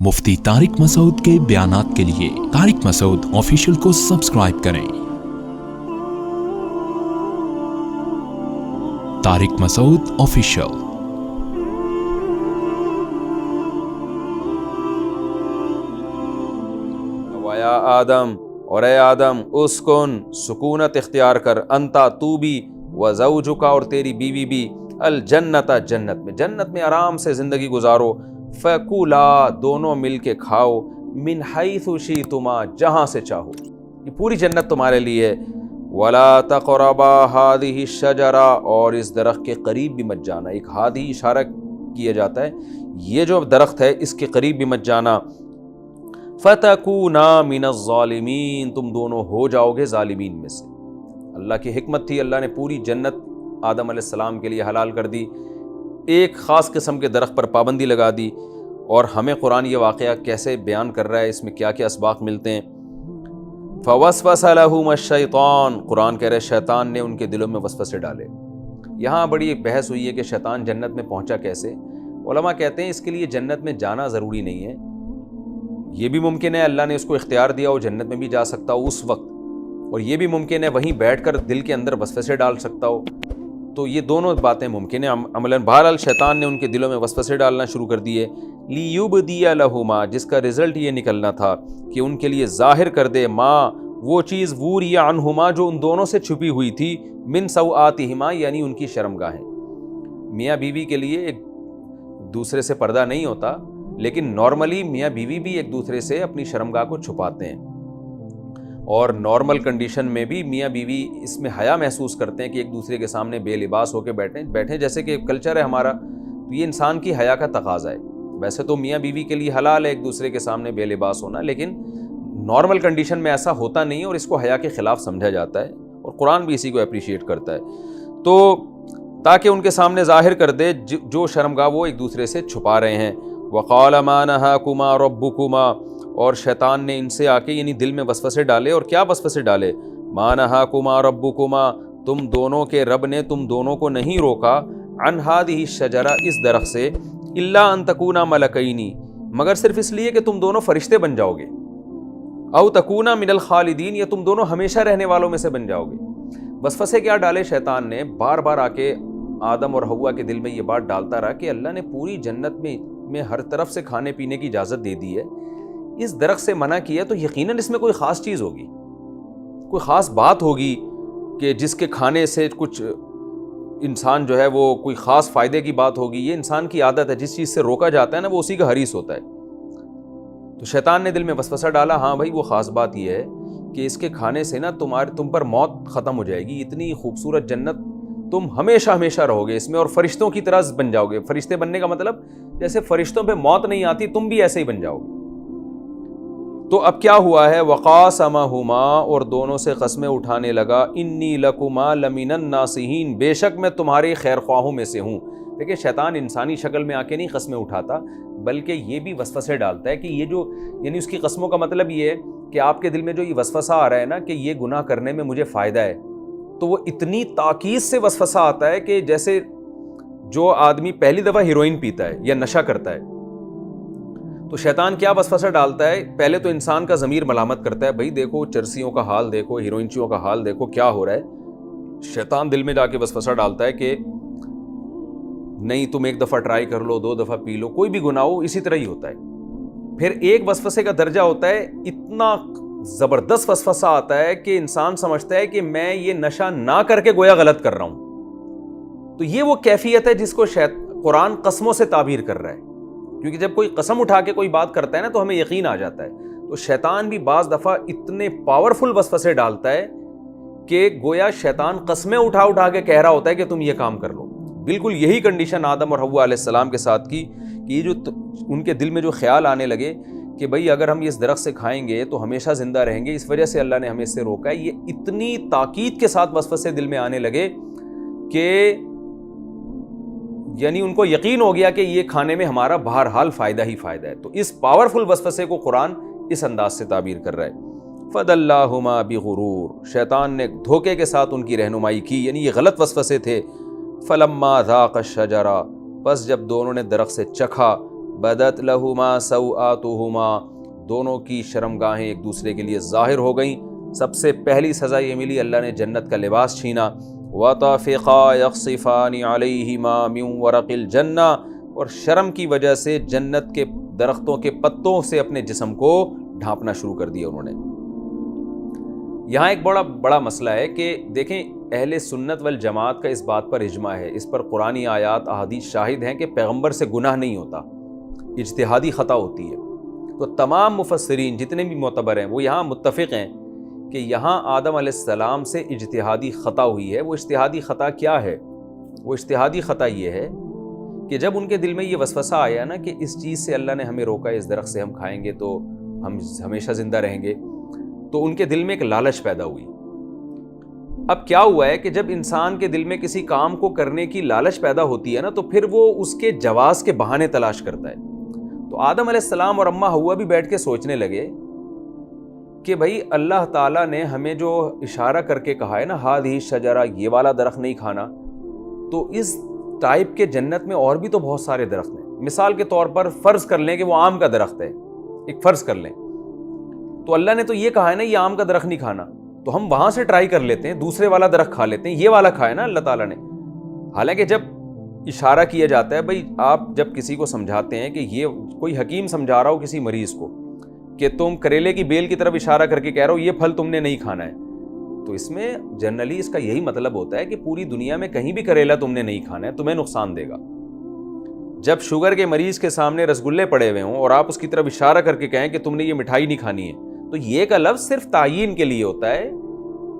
مفتی طارق مسعود کے بیانات کے لیے طارق مسعود آفیشیل کو سبسکرائب کریں۔ طارق مسعود آفیشیل۔ وَيَا آدم، اور اے آدم، اسکن، سکونت اختیار کر، انتا، تو بھی، وزوجک، اور تیری بیوی بھی، الجنت، جنت میں آرام سے زندگی گزارو، فَكُلَا، دونوں مل کے کھاؤ، من حیث شئتما، جہاں سے چاہو، یہ پوری جنت تمہارے لیے ہے، وَلَا تَقْرَبَا هَذِهِ الشَّجَرَةَ، اور اس درخت کے قریب بھی مت جانا۔ ایک ہادی اشارہ کیا جاتا ہے، یہ جو درخت ہے اس کے قریب بھی مت جانا، فَتَكُونَا مِنَ الظَّالِمِينَ، تم دونوں ہو جاؤ گے ظالمین میں سے۔ اللہ کی حکمت تھی، اللہ نے پوری جنت آدم علیہ السلام کے لیے حلال کر دی، ایک خاص قسم کے درخت پر پابندی لگا دی، اور ہمیں قرآن یہ واقعہ کیسے بیان کر رہا ہے، اس میں کیا کیا اسباق ملتے ہیں۔ فَوَسْوَسَ لَهُمَا الشَّيْطَانُ، قرآن کہہ رہے شیطان نے ان کے دلوں میں وسوسے ڈالے۔ یہاں بڑی ایک بحث ہوئی ہے کہ شیطان جنت میں پہنچا کیسے۔ علماء کہتے ہیں اس کے لیے جنت میں جانا ضروری نہیں ہے، یہ بھی ممکن ہے اللہ نے اس کو اختیار دیا ہو، جنت میں بھی جا سکتا ہو اس وقت، اور یہ بھی ممکن ہے وہیں بیٹھ کر دل کے اندر وسوسے ڈال سکتا ہو، تو یہ دونوں باتیں ممکن ہیں عملاً۔ بہرحال شیطان نے ان کے دلوں میں وسوسے ڈالنا شروع کر دیے، لِيُبْدِيَ لَهُمَا، جس کا رزلٹ یہ نکلنا تھا کہ ان کے لیے ظاہر کر دے، ماں، وہ چیز، وُورِيَ عَنْهُمَا، جو ان دونوں سے چھپی ہوئی تھی، مِن سَوْآتِهِمَا، یعنی ان کی شرمگاہیں۔ میاں بیوی کے لیے ایک دوسرے سے پردہ نہیں ہوتا، لیکن نارملی میاں بیوی بھی ایک دوسرے سے اپنی شرمگاہ کو چھپاتے ہیں، اور نارمل کنڈیشن میں بھی میاں بیوی اس میں حیا محسوس کرتے ہیں کہ ایک دوسرے کے سامنے بے لباس ہو کے بیٹھیں جیسے کہ کلچر ہے ہمارا، تو یہ انسان کی حیا کا تقاضا ہے۔ ویسے تو میاں بیوی کے لیے حلال ہے ایک دوسرے کے سامنے بے لباس ہونا، لیکن نارمل کنڈیشن میں ایسا ہوتا نہیں ہے، اور اس کو حیا کے خلاف سمجھا جاتا ہے، اور قرآن بھی اسی کو اپریشیٹ کرتا ہے، تو تاکہ ان کے سامنے ظاہر کر دے جو شرمگاہ وہ ایک دوسرے سے چھپا رہے ہیں۔ وَقَالَ مَا نَهَاكُمَا رَبُّكُمَا، اور شیطان نے ان سے آ کے یعنی دل میں وسوسے ڈالے، اور کیا وسوسے ڈالے؟ مَا نَهَاكُمَا رَبُّكُمَا، تم دونوں کے رب نے تم دونوں کو نہیں روکا، عَنْ هَذِهِ الشَّجَرَةِ، اس درخت سے، إِلَّا أَن تَكُونَا مَلَكَيْنِ، مگر صرف اس لیے کہ تم دونوں فرشتے بن جاؤ گے، أَوْ تَكُونَا مِنَ الْخَالِدِينَ، یا تم دونوں ہمیشہ رہنے والوں میں سے بن جاؤ گے۔ وسوسے کیا ڈالے شیطان نے؟ بار بار آ کے آدم اور حوا کے دل میں یہ بات ڈالتا رہا کہ اللہ نے پوری جنت میں ہر طرف سے کھانے پینے کی اجازت دے دی ہے، اس درخت سے منع کیا تو یقیناً اس میں کوئی خاص چیز ہوگی، کوئی خاص بات ہوگی کہ جس کے کھانے سے کچھ انسان جو ہے وہ کوئی خاص فائدے کی بات ہوگی۔ یہ انسان کی عادت ہے، جس چیز سے روکا جاتا ہے نا وہ اسی کا حریص ہوتا ہے۔ تو شیطان نے دل میں وسوسہ ڈالا، ہاں بھائی وہ خاص بات یہ ہے کہ اس کے کھانے سے نا تم پر موت ختم ہو جائے گی، اتنی خوبصورت جنت تم ہمیشہ ہمیشہ رہو گے اس میں، اور فرشتوں کی طرح بن جاؤ گے۔ فرشتے بننے کا مطلب جیسے فرشتوں پہ موت نہیں آتی، تم بھی ایسے ہی بن جاؤ گے۔ تو اب کیا ہوا ہے؟ وَقَاسَمَهُمَا، اور دونوں سے قسمیں اٹھانے لگا، إِنِّي لَكُمَا لَمِنَ النَّاصِحِينَ، بے شک میں تمہارے خیر خواہوں میں سے ہوں۔ دیکھیں شیطان انسانی شکل میں آ کے نہیں قسمیں اٹھاتا، بلکہ یہ بھی وسوسے ڈالتا ہے کہ یہ جو یعنی اس کی قسموں کا مطلب یہ ہے کہ آپ کے دل میں جو یہ وسوسہ آ رہا ہے نا کہ یہ گناہ کرنے میں مجھے فائدہ ہے، تو وہ اتنی تاکید سے وسوسہ آتا ہے کہ جیسے جو آدمی پہلی دفعہ ہیروئن پیتا ہے یا نشہ کرتا ہے، تو شیطان کیا وسوسہ ڈالتا ہے؟ پہلے تو انسان کا ضمیر ملامت کرتا ہے، بھائی دیکھو چرسیوں کا حال دیکھو، ہیروئنچیوں کا حال دیکھو، کیا ہو رہا ہے۔ شیطان دل میں جا کے وسوسہ ڈالتا ہے کہ نہیں تم ایک دفعہ ٹرائی کر لو، 2 دفعہ پی لو، کوئی بھی گناہ ہو اسی طرح ہی ہوتا ہے۔ پھر ایک وسوسے کا درجہ ہوتا ہے، اتنا زبردست وسوسہ آتا ہے کہ انسان سمجھتا ہے کہ میں یہ نشہ نہ کر کے گویا غلط کر رہا ہوں۔ تو یہ وہ کیفیت ہے جس کو قرآن قسموں سے تعبیر کر رہا ہے، کیونکہ جب کوئی قسم اٹھا کے کوئی بات کرتا ہے نا تو ہمیں یقین آ جاتا ہے۔ تو شیطان بھی بعض دفعہ اتنے پاورفل وسوسے ڈالتا ہے کہ گویا شیطان قسمیں اٹھا کے کہہ رہا ہوتا ہے کہ تم یہ کام کر لو۔ بالکل یہی کنڈیشن آدم اور حوا علیہ السلام کے ساتھ کی کہ یہ جو ان کے دل میں جو خیال آنے لگے کہ بھئی اگر ہم اس درخت سے کھائیں گے تو ہمیشہ زندہ رہیں گے، اس وجہ سے اللہ نے ہمیں اس سے روکا ہے، یہ اتنی تاکید کے ساتھ وسوسے دل میں آنے لگے کہ یعنی ان کو یقین ہو گیا کہ یہ کھانے میں ہمارا بہرحال فائدہ ہی فائدہ ہے۔ تو اس پاورفل وسوسے کو قرآن اس انداز سے تعبیر کر رہا ہے، فَدَلَّاهُمَا بِغُرُورٍ، شیطان نے دھوکے کے ساتھ ان کی رہنمائی کی، یعنی یہ غلط وسوسے تھے۔ فَلَمَّا ذَاقَ الشَّجَرَةَ، بس جب دونوں نے درخت سے چکھا، بدت لہما سوآتہما، دونوں کی شرمگاہیں ایک دوسرے کے لیے ظاہر ہو گئیں۔ سب سے پہلی سزا یہ ملی، اللہ نے جنت کا لباس چھینا۔ وَطَفِقَا يَخْصِفَانِ عَلَيْهِمَا مِنْ وَرَقِ الْجَنَّةِ، اور شرم کی وجہ سے جنت کے درختوں کے پتوں سے اپنے جسم کو ڈھانپنا شروع کر دیا انہوں نے۔ یہاں ایک بڑا مسئلہ ہے کہ دیکھیں، اہل سنت والجماعت کا اس بات پر اجماع ہے، اس پر قرآنی آیات احادیث شاہد ہیں کہ پیغمبر سے گناہ نہیں ہوتا، اجتہادی خطا ہوتی ہے۔ تو تمام مفسرین جتنے بھی معتبر ہیں وہ یہاں متفق ہیں کہ یہاں آدم علیہ السلام سے اجتہادی خطا ہوئی ہے۔ وہ اجتہادی خطا کیا ہے؟ وہ اجتہادی خطا یہ ہے کہ جب ان کے دل میں یہ وسوسہ آیا نا کہ اس چیز سے اللہ نے ہمیں روکا ہے، اس درخت سے ہم کھائیں گے تو ہم ہمیشہ زندہ رہیں گے، تو ان کے دل میں ایک لالچ پیدا ہوئی۔ اب کیا ہوا ہے کہ جب انسان کے دل میں کسی کام کو کرنے کی لالچ پیدا ہوتی ہے نا، تو پھر وہ اس کے جواز کے بہانے تلاش کرتا ہے۔ تو آدم علیہ السلام اور اماں حوا بھی بیٹھ کے سوچنے لگے کہ بھائی اللہ تعالیٰ نے ہمیں جو اشارہ کر کے کہا ہے نا، ہادھی شجرہ، یہ والا درخت نہیں کھانا، تو اس ٹائپ کے جنت میں اور بھی تو بہت سارے درخت ہیں۔ مثال کے طور پر فرض کر لیں کہ وہ آم کا درخت ہے، ایک فرض کر لیں، تو اللہ نے تو یہ کہا ہے نا یہ آم کا درخت نہیں کھانا، تو ہم وہاں سے ٹرائی کر لیتے ہیں، دوسرے والا درخت کھا لیتے ہیں، یہ والا کھائے نا اللہ تعالیٰ نے۔ حالانکہ جب اشارہ کیا جاتا ہے، بھائی آپ جب کسی کو سمجھاتے ہیں کہ یہ کوئی حکیم سمجھا رہا ہو کسی مریض کو کہ تم کریلے کی بیل کی طرف اشارہ کر کے کہہ رہا ہو یہ پھل تم نے نہیں کھانا ہے، تو اس میں جنرلی اس کا یہی مطلب ہوتا ہے کہ پوری دنیا میں کہیں بھی کریلا تم نے نہیں کھانا ہے، تمہیں نقصان دے گا۔ جب شوگر کے مریض کے سامنے رسگلے پڑے ہوئے ہوں اور آپ اس کی طرف اشارہ کر کے کہیں کہ تم نے یہ مٹھائی نہیں کھانی ہے، تو یہ کا لفظ صرف تعیین کے لیے ہوتا ہے،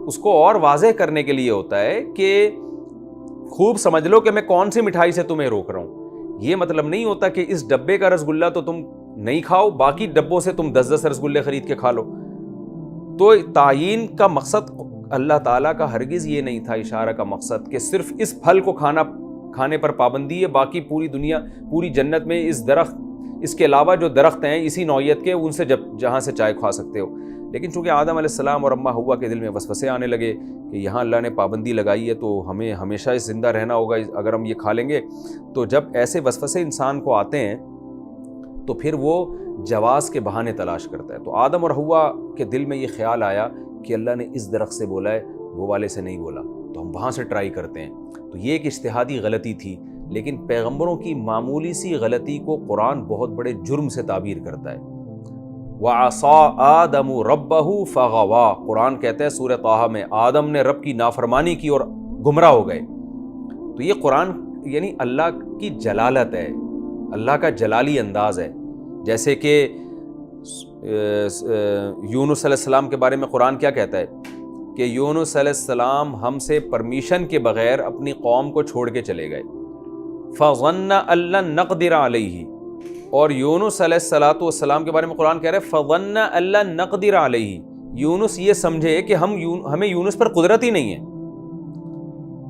اس کو اور واضح کرنے کے لیے ہوتا ہے کہ خوب سمجھ لو کہ میں کون سی مٹھائی سے تمہیں روک رہا ہوں۔ یہ مطلب نہیں ہوتا کہ اس ڈبے کا رسگلہ تو تم نہیں کھاؤ، باقی ڈبوں سے تم 10 رسگلے خرید کے کھا لو۔ تو تعیین کا مقصد اللہ تعالیٰ کا ہرگز یہ نہیں تھا، اشارہ کا مقصد کہ صرف اس پھل کو کھانے پر پابندی ہے، باقی پوری دنیا پوری جنت میں اس درخت، اس کے علاوہ جو درخت ہیں اسی نوعیت کے، ان سے جہاں سے چائے کھا سکتے ہو۔ لیکن چونکہ آدم علیہ السلام اور اماں حوا کے دل میں وسوسے آنے لگے کہ یہاں اللہ نے پابندی لگائی ہے تو ہمیں ہمیشہ اس زندہ رہنا ہوگا اگر ہم یہ کھا لیں گے، تو جب ایسے وسوسے انسان کو آتے ہیں تو پھر وہ جواز کے بہانے تلاش کرتا ہے۔ تو آدم اور حوا کے دل میں یہ خیال آیا کہ اللہ نے اس درخت سے بولا ہے، وہ والے سے نہیں بولا، تو ہم وہاں سے ٹرائی کرتے ہیں۔ تو یہ ایک اجتہادی غلطی تھی، لیکن پیغمبروں کی معمولی سی غلطی کو قرآن بہت بڑے جرم سے تعبیر کرتا ہے۔ وَعَصَىٰ آدَمُ رَبَّهُ فَغَوَىٰ، قرآن کہتا ہے سورہ طٰہٰ میں آدم نے رب کی نافرمانی کی اور گمراہ ہو گئے۔ تو یہ قرآن یعنی اللہ کی جلالت ہے، اللہ کا جلالی انداز ہے۔ جیسے کہ یونس علیہ السلام کے بارے میں قرآن کیا کہتا ہے کہ یونس علیہ السلام ہم سے پرمیشن کے بغیر اپنی قوم کو چھوڑ کے چلے گئے۔ فَظَنَّ أَن لَّن نَّقْدِرَ عَلَيْهِ، اور یونس علیہ السلام کے بارے میں قرآن کہہ رہا ہے فَظَنَّ أَن لَّن نَّقْدِرَ عَلَيْهِ، یونس یہ سمجھے کہ ہمیں یونس پر قدرت ہی نہیں ہے۔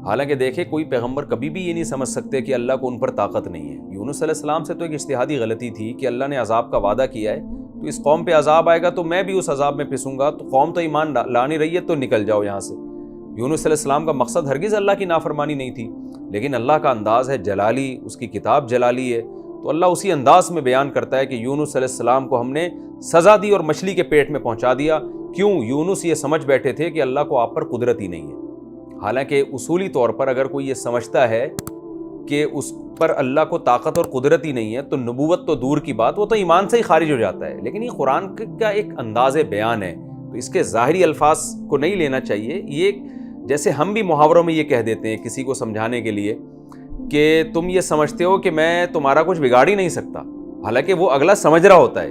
حالانکہ دیکھیں کوئی پیغمبر کبھی بھی یہ نہیں سمجھ سکتے کہ اللہ کو ان پر طاقت نہیں ہے۔ یونس علیہ السلام سے تو ایک اجتہادی غلطی تھی کہ اللہ نے عذاب کا وعدہ کیا ہے، تو اس قوم پہ عذاب آئے گا تو میں بھی اس عذاب میں پھنسوں گا، تو قوم تو ایمان لا نہیں رہی ہے تو نکل جاؤ یہاں سے۔ یونس علیہ السلام کا مقصد ہرگز اللہ کی نافرمانی نہیں تھی، لیکن اللہ کا انداز ہے جلالی، اس کی کتاب جلالی ہے، تو اللہ اسی انداز میں بیان کرتا ہے کہ یونس علیہ السلام کو ہم نے سزا دی اور مچھلی کے پیٹ میں پہنچا دیا۔ کیوں؟ یونس یہ سمجھ بیٹھے تھے کہ اللہ کو آپ پر قدرت ہی نہیں ہے۔ حالانکہ اصولی طور پر اگر کوئی یہ سمجھتا ہے کہ اس پر اللہ کو طاقت اور قدرت ہی نہیں ہے تو نبوت تو دور کی بات، وہ تو ایمان سے ہی خارج ہو جاتا ہے۔ لیکن یہ قرآن کا ایک انداز بیان ہے، تو اس کے ظاہری الفاظ کو نہیں لینا چاہیے۔ یہ جیسے ہم بھی محاوروں میں یہ کہہ دیتے ہیں کسی کو سمجھانے کے لیے کہ تم یہ سمجھتے ہو کہ میں تمہارا کچھ بگاڑ ہی نہیں سکتا، حالانکہ وہ اگلا سمجھ رہا ہوتا ہے۔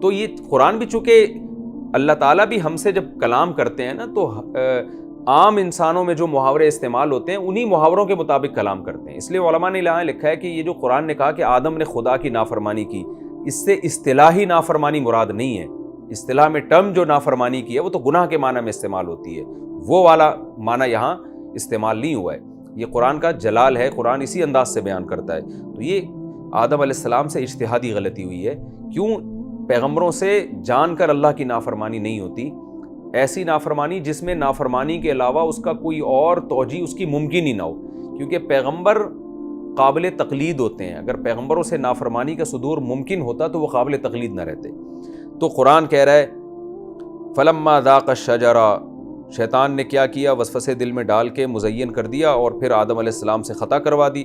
تو یہ قرآن بھی چونکہ اللہ تعالیٰ بھی ہم سے جب کلام کرتے ہیں نا، تو عام انسانوں میں جو محاورے استعمال ہوتے ہیں انہی محاوروں کے مطابق کلام کرتے ہیں۔ اس لیے علماء نے یہاں لکھا ہے کہ یہ جو قرآن نے کہا کہ آدم نے خدا کی نافرمانی کی، اس سے اصطلاحی نافرمانی مراد نہیں ہے۔ اصطلاح میں ٹرم جو نافرمانی کی ہے وہ تو گناہ کے معنی میں استعمال ہوتی ہے، وہ والا معنی یہاں استعمال نہیں ہوا ہے۔ یہ قرآن کا جلال ہے، قرآن اسی انداز سے بیان کرتا ہے۔ تو یہ آدم علیہ السلام سے اجتہادی غلطی ہوئی ہے۔ کیوں؟ پیغمبروں سے جان کر اللہ کی نافرمانی نہیں ہوتی، ایسی نافرمانی جس میں نافرمانی کے علاوہ اس کا کوئی اور توجیہ اس کی ممکن ہی نہ ہو، کیونکہ پیغمبر قابل تقلید ہوتے ہیں. اگر پیغمبروں سے نافرمانی کا صدور ممکن ہوتا تو وہ قابل تقلید نہ رہتے. تو قرآن کہہ رہا ہے فلما ذاق الشجرہ، شیطان نے کیا کیا، وسوسے دل میں ڈال کے مزین کر دیا اور پھر آدم علیہ السلام سے خطا کروا دی.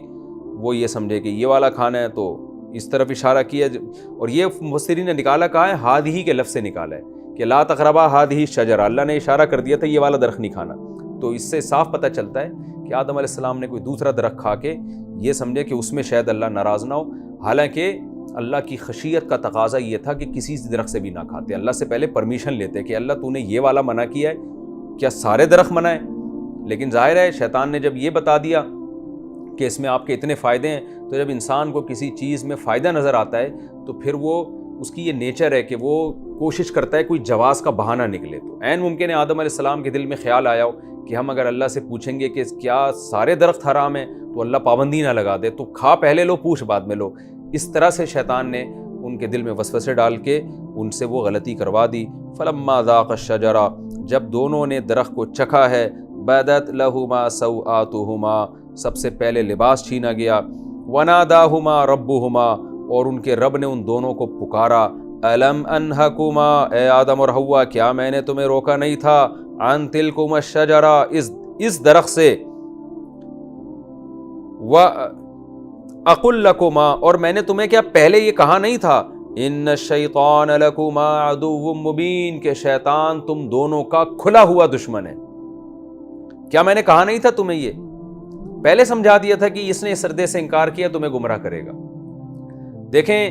وہ یہ سمجھے کہ یہ والا کھانا ہے تو اس طرف اشارہ کیا، اور یہ مفسرین نے نکالا کہا ہے ہادھی کے لفظ سے نکالا ہے کہ لا تقربا ہادھی الشجرہ، اللہ نے اشارہ کر دیا تھا یہ والا درخت نہیں کھانا. تو اس سے صاف پتہ چلتا ہے کہ آدم علیہ السلام نے کوئی دوسرا درخت کھا کے یہ سمجھے کہ اس میں شاید اللہ ناراض نہ ہو، حالانکہ اللہ کی خشیت کا تقاضا یہ تھا کہ کسی درخت سے بھی نہ کھاتے. اللہ سے پہلے پرمیشن لیتے کہ اللہ تو نے یہ والا منع کیا ہے، کیا سارے درخت منع ہیں؟ لیکن ظاہر ہے شیطان نے جب یہ بتا دیا کہ اس میں آپ کے اتنے فائدے ہیں، تو جب انسان کو کسی چیز میں فائدہ نظر آتا ہے تو پھر وہ اس کی یہ نیچر ہے کہ وہ کوشش کرتا ہے کوئی جواز کا بہانہ نکلے. تو عین ممکن ہے آدم علیہ السلام کے دل میں خیال آیا ہو کہ ہم اگر اللہ سے پوچھیں گے کہ کیا سارے درخت حرام ہیں تو اللہ پابندی نہ لگا دے، تو کھا پہلے لو پوچھ بعد میں لو. اس طرح سے شیطان نے ان کے دل میں وسوسے ڈال کے ان سے وہ غلطی کروا دی. فلما ذاق الشجرہ، جب دونوں نے درخت کو چکھا ہے، بدت لہما سوآتہما، سب سے پہلے لباس چھینا گیا، وناداہما ربہما، اور ان کے رب نے ان دونوں کو پکارا، الم انہکما، اے آدم اور حوا کیا میں نے تمہیں روکا نہیں تھا، عن تلکما الشجرہ، اس درخت سے، وَأَقُلْ لَكُمَا، اور میں نے تمہیں کیا پہلے یہ کہا نہیں تھا، ان الشیطان لکما عدو مبین، کہ شیطان تم دونوں کا کھلا ہوا دشمن ہے. کیا میں نے کہا نہیں تھا تمہیں؟ یہ پہلے سمجھا دیا تھا کہ اس نے اس سردے سے انکار کیا تمہیں گمراہ کرے گا. دیکھیں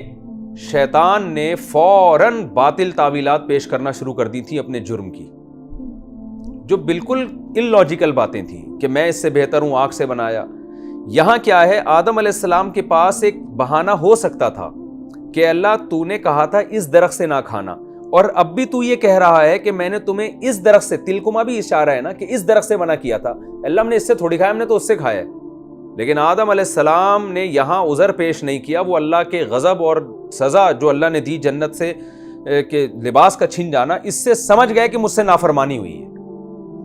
شیطان نے فوراً باطل تعویلات پیش کرنا شروع کر دی تھی اپنے جرم کی، جو بالکل اللاجیکل باتیں تھیں کہ میں اس سے بہتر ہوں، آگ سے بنایا. یہاں کیا ہے، آدم علیہ السلام کے پاس ایک بہانہ ہو سکتا تھا کہ اللہ تو نے کہا تھا اس درخت سے نہ کھانا، اور اب بھی تو یہ کہہ رہا ہے کہ میں نے تمہیں اس درخت سے، تلکما بھی اشارہ ہے نا کہ اس درخت سے منع کیا تھا. اللہ ہم نے اس سے تھوڑی کھایا، ہم نے تو اس سے کھایا ہے. لیکن آدم علیہ السلام نے یہاں عذر پیش نہیں کیا. وہ اللہ کے غضب اور سزا جو اللہ نے دی جنت سے کہ لباس کا چھن جانا، اس سے سمجھ گئے کہ مجھ سے نافرمانی ہوئی ہے،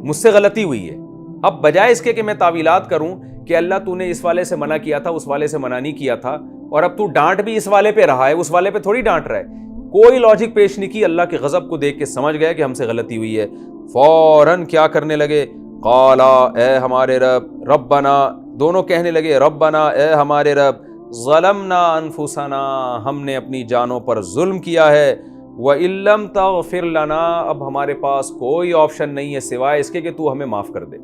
مجھ سے غلطی ہوئی ہے. اب بجائے اس کے کہ میں تعویلات کروں کہ اللہ تو نے اس والے سے منع کیا تھا، اس والے سے منع نہیں کیا تھا، اور اب تو ڈانٹ بھی اس والے پہ رہا ہے، اس والے پہ تھوڑی ڈانٹ رہا ہے، کوئی لاجک پیش نہیں کی. اللہ کے غضب کو دیکھ کے سمجھ گئے کہ ہم سے غلطی ہوئی ہے. فوراً کیا کرنے لگے، قالا، اے ہمارے رب، ربنا، دونوں کہنے لگے ربنا، اے ہمارے رب، ظلمنا انفسنا، ہم نے اپنی جانوں پر ظلم کیا ہے، وَإِن لَّمْ تَغْفِرْ لَنَا، اب ہمارے پاس کوئی آپشن نہیں ہے سوائے اس کے کہ تو ہمیں معاف کر دے.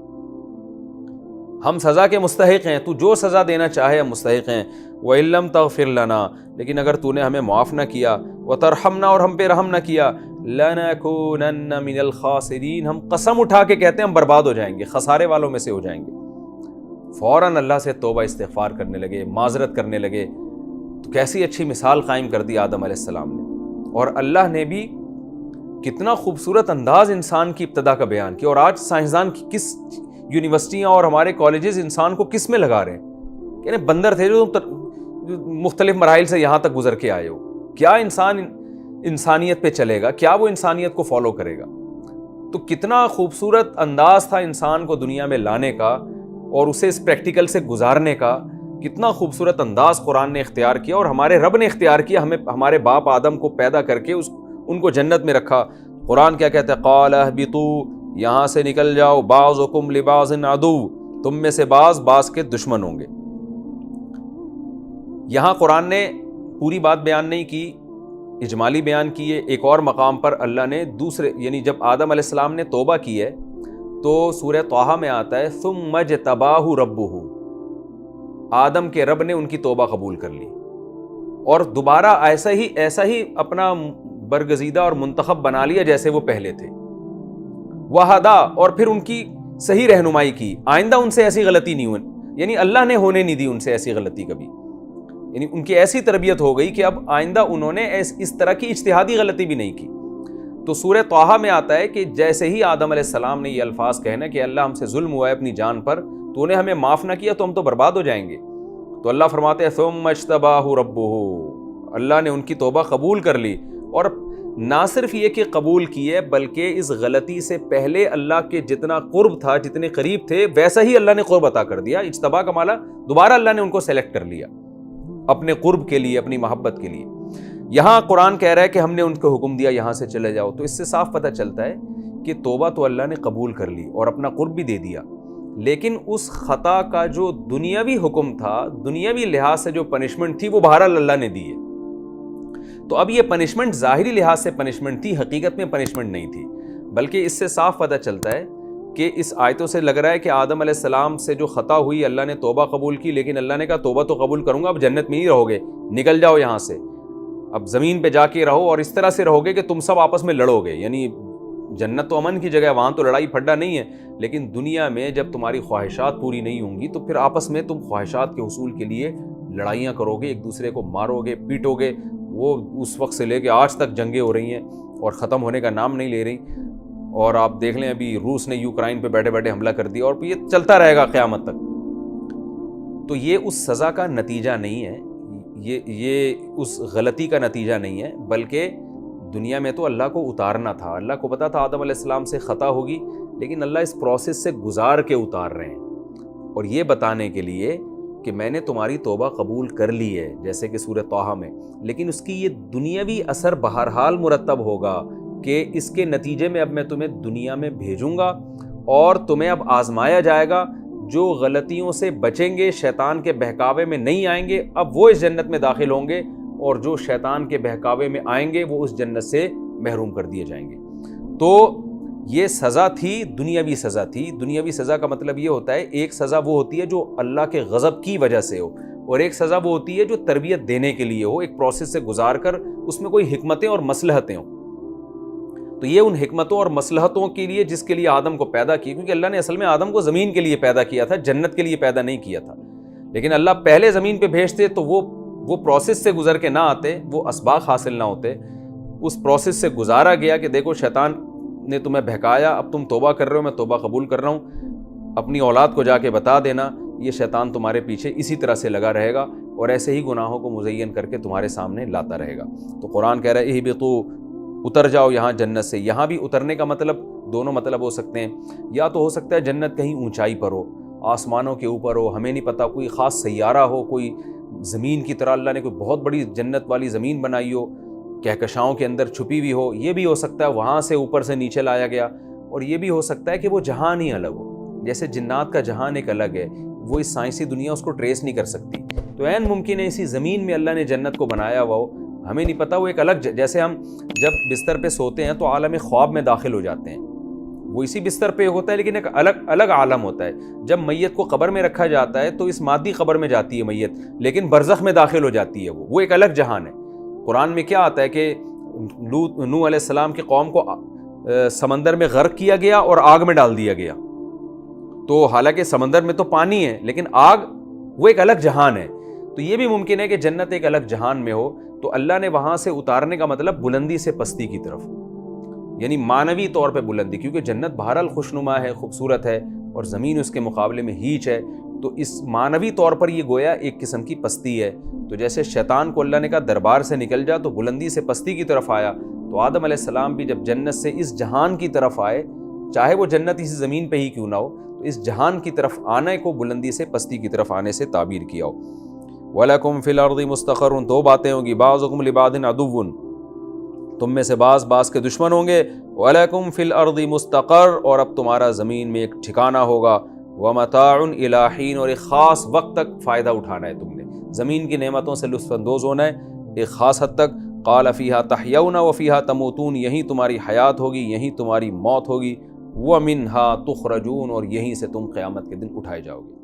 ہم سزا کے مستحق ہیں، تو جو سزا دینا چاہے ہم مستحق ہیں. وَإِن لَّمْ تَغْفِرْ لَنَا، لیکن اگر تو نے ہمیں معاف نہ کیا، وَتَرْحَمْنَا، اور ہم پہ رحم نہ کیا، لَنَكُونَنَّ مِنَ الْخَاسِرِينَ، ہم قسم اٹھا کے کہتے ہیں ہم برباد ہو جائیں گے، خسارے والوں میں سے ہو جائیں گے. فوراً اللہ سے توبہ استغفار کرنے لگے، معذرت کرنے لگے. تو کیسی اچھی مثال قائم کر دی آدم علیہ السلام نے. اور اللہ نے بھی کتنا خوبصورت انداز انسان کی ابتدا کا بیان کیا. اور آج سائنسدان کس یونیورسٹیاں اور ہمارے کالجز انسان کو کس میں لگا رہے ہیں کہ بندر تھے جو مختلف مراحل سے یہاں تک گزر کے آئے ہو. کیا انسان انسانیت پہ چلے گا؟ کیا وہ انسانیت کو فالو کرے گا؟ تو کتنا خوبصورت انداز تھا انسان کو دنیا میں لانے کا اور اسے اس پریکٹیکل سے گزارنے کا. کتنا خوبصورت انداز قرآن نے اختیار کیا اور ہمارے رب نے اختیار کیا. ہمیں ہمارے باپ آدم کو پیدا کر کے ان کو جنت میں رکھا. قرآن کیا کہتا ہے، قال اہبطوا، یہاں سے نکل جاؤ، بعضکم لبعض عدو، تم میں سے بعض کے دشمن ہوں گے. یہاں قرآن نے پوری بات بیان نہیں کی، اجمالی بیان کی ہے. ایک اور مقام پر اللہ نے دوسرے، یعنی جب آدم علیہ السلام نے توبہ کی ہے تو سورہ طٰہٰ میں آتا ہے ثم اجتباہ ربہ، آدم کے رب نے ان کی توبہ قبول کر لی اور دوبارہ ایسا ہی اپنا برگزیدہ اور منتخب بنا لیا جیسے وہ پہلے تھے. وہدا، اور پھر ان کی صحیح رہنمائی کی، آئندہ ان سے ایسی غلطی نہیں ہوئی، یعنی اللہ نے ہونے نہیں دی ان سے ایسی غلطی کبھی. یعنی ان کی ایسی تربیت ہو گئی کہ اب آئندہ انہوں نے اس طرح کی اجتہادی غلطی بھی نہیں کی. تو سورہ طٰہٰ میں آتا ہے کہ جیسے ہی آدم علیہ السلام نے یہ الفاظ کہنا کہ اللہ ہم سے ظلم ہوا ہے اپنی جان پر، تو نے ہمیں معاف نہ کیا تو ہم تو برباد ہو جائیں گے. تو اللہ فرماتے ہیں ثم اجتباہ ربہ، اللہ نے ان کی توبہ قبول کر لی. اور نہ صرف یہ کہ قبول کیے بلکہ اس غلطی سے پہلے اللہ کے جتنا قرب تھا، جتنے قریب تھے، ویسا ہی اللہ نے قرب عطا کر دیا۔ اجتبا کا معنی دوبارہ اللہ نے ان کو سلیکٹ کر لیا اپنے قرب کے لیے، اپنی محبت کے لیے۔ یہاں قرآن کہہ رہا ہے کہ ہم نے ان کو حکم دیا یہاں سے چلے جاؤ، تو اس سے صاف پتہ چلتا ہے کہ توبہ تو اللہ نے قبول کر لی اور اپنا قرب بھی دے دیا، لیکن اس خطا کا جو دنیاوی حکم تھا، دنیاوی لحاظ سے جو پنشمنٹ تھی، وہ بہرحال اللہ نے دی ہے۔ تو اب یہ پنشمنٹ ظاہری لحاظ سے پنشمنٹ تھی، حقیقت میں پنشمنٹ نہیں تھی، بلکہ اس سے صاف پتہ چلتا ہے کہ اس آیتوں سے لگ رہا ہے کہ آدم علیہ السلام سے جو خطا ہوئی، اللہ نے توبہ قبول کی، لیکن اللہ نے کہا توبہ تو قبول کروں گا، اب جنت میں ہی رہو گے، نکل جاؤ یہاں سے، اب زمین پہ جا کے رہو، اور اس طرح سے رہو گے کہ تم سب آپس میں لڑو گے۔ یعنی جنت تو امن کی جگہ ہے، وہاں تو لڑائی پھڈا نہیں ہے، لیکن دنیا میں جب تمہاری خواہشات پوری نہیں ہوں گی تو پھر آپس میں تم خواہشات کے حصول کے لیے لڑائیاں کرو گے، ایک دوسرے کو مارو گے، پیٹو گے۔ وہ اس وقت سے لے کے آج تک جنگیں ہو رہی ہیں اور ختم ہونے کا نام نہیں لے رہی، اور آپ دیکھ لیں ابھی روس نے یوکرائن پہ بیٹھے بیٹھے حملہ کر دیا، اور یہ چلتا رہے گا قیامت تک۔ تو یہ اس سزا کا نتیجہ نہیں ہے، یہ اس غلطی کا نتیجہ نہیں ہے، بلکہ دنیا میں تو اللہ کو اتارنا تھا۔ اللہ کو پتا تھا آدم علیہ السلام سے خطا ہوگی، لیکن اللہ اس پروسیس سے گزار کے اتار رہے ہیں، اور یہ بتانے کے لیے کہ میں نے تمہاری توبہ قبول کر لی ہے، جیسے کہ سورہ طٰہٰ میں، لیکن اس کی یہ دنیاوی اثر بہرحال مرتب ہوگا کہ اس کے نتیجے میں اب میں تمہیں دنیا میں بھیجوں گا، اور تمہیں اب آزمایا جائے گا۔ جو غلطیوں سے بچیں گے، شیطان کے بہکاوے میں نہیں آئیں گے، اب وہ اس جنت میں داخل ہوں گے، اور جو شیطان کے بہکاوے میں آئیں گے وہ اس جنت سے محروم کر دیے جائیں گے۔ تو یہ سزا تھی، دنیاوی سزا تھی۔ دنیاوی سزا کا مطلب یہ ہوتا ہے، ایک سزا وہ ہوتی ہے جو اللہ کے غضب کی وجہ سے ہو، اور ایک سزا وہ ہوتی ہے جو تربیت دینے کے لیے ہو، ایک پروسیس سے گزار کر اس میں کوئی حکمتیں اور مصلحتیں ہوں۔ تو یہ ان حکمتوں اور مصلحتوں کے لیے جس کے لیے آدم کو پیدا کی، کیونکہ اللہ نے اصل میں آدم کو زمین کے لیے پیدا کیا تھا، جنت کے لیے پیدا نہیں کیا تھا، لیکن اللہ پہلے زمین پہ بھیجتے تو وہ پروسیس سے گزر کے نہ آتے، وہ اسباق حاصل نہ ہوتے۔ اس پروسیس سے گزارا گیا کہ دیکھو شیطان نے تمہیں بہکایا، اب تم توبہ کر رہے ہو، میں توبہ قبول کر رہا ہوں، اپنی اولاد کو جا کے بتا دینا، یہ شیطان تمہارے پیچھے اسی طرح سے لگا رہے گا، اور ایسے ہی گناہوں کو مزین کر کے تمہارے سامنے لاتا رہے گا۔ تو قرآن کہہ رہا ہے اہبطوا، اتر جاؤ یہاں جنت سے۔ یہاں بھی اترنے کا مطلب دونوں مطلب ہو سکتے ہیں، یا تو ہو سکتا ہے جنت کہیں اونچائی پر ہو، آسمانوں کے اوپر ہو، ہمیں نہیں پتہ، کوئی خاص سیارہ ہو، کوئی زمین کی طرح اللہ نے کوئی بہت بڑی جنت والی زمین بنائی ہو، کہکشاؤں کے اندر چھپی ہوئی ہو، یہ بھی ہو سکتا ہے وہاں سے اوپر سے نیچے لایا گیا، اور یہ بھی ہو سکتا ہے کہ وہ جہان ہی الگ ہو، جیسے جنات کا جہان ایک الگ ہے، وہ اس سائنسی دنیا اس کو ٹریس نہیں کر سکتی، تو عین ممکن ہے اسی زمین میں اللہ نے جنت کو بنایا ہوا ہو، ہمیں نہیں پتہ، وہ ایک الگ، جیسے ہم جب بستر پہ سوتے ہیں تو عالم خواب میں داخل ہو جاتے ہیں، وہ اسی بستر پہ ہوتا ہے لیکن ایک الگ عالم ہوتا ہے۔ جب میت کو قبر میں رکھا جاتا ہے تو اس مادی قبر میں جاتی ہے میت، لیکن برزخ میں داخل ہو جاتی ہے، وہ ایک الگ جہان ہے۔ قرآن میں کیا آتا ہے کہ نوح علیہ السلام کی قوم کو سمندر میں غرق کیا گیا اور آگ میں ڈال دیا گیا، تو حالانکہ سمندر میں تو پانی ہے لیکن آگ وہ ایک الگ جہان ہے۔ تو یہ بھی ممکن ہے کہ جنت ایک الگ جہان میں ہو، تو اللہ نے وہاں سے اتارنے کا مطلب بلندی سے پستی کی طرف، یعنی معنوی طور پہ بلندی، کیونکہ جنت بہرحال خوشنما ہے، خوبصورت ہے، اور زمین اس کے مقابلے میں ہیچ ہے، تو اس معنوی طور پر یہ گویا ایک قسم کی پستی ہے۔ تو جیسے شیطان کو اللہ نے کہا دربار سے نکل جا، تو بلندی سے پستی کی طرف آیا، تو آدم علیہ السلام بھی جب جنت سے اس جہان کی طرف آئے، چاہے وہ جنت اسی زمین پہ ہی کیوں نہ ہو، تو اس جہان کی طرف آنے کو بلندی سے پستی کی طرف آنے سے تعبیر کیا ہو۔ وَلَكُمْ فِي الْأَرْضِ مُسْتَقَرٌ، دو باتیں ہوں گی، بَعْضُكُمْ لِبَعْضٍ عَدُوٌّ، تم میں سے بعض کے دشمن ہوں گے، وَلَكُمْ فِي الْأَرْضِ مُسْتَقَرٌ، اور اب تمہارا زمین میں ایک ٹھکانہ ہوگا، وَمَتَاعٌ إِلَىٰ حِينٍ، اور ایک خاص وقت تک فائدہ اٹھانا ہے، تم نے زمین کی نعمتوں سے لطف اندوز ہونا ہے ایک خاص حد تک۔ قَالَ فِيهَا تَحْيَوْنَ وَفِيهَا تَمُوتُونَ، یہیں تمہاری حیات ہوگی، یہیں تمہاری موت ہوگی، وَمِنْهَا تُخْرَجُونَ، اور یہیں سے تم قیامت کے دن اٹھائے جاؤ گے۔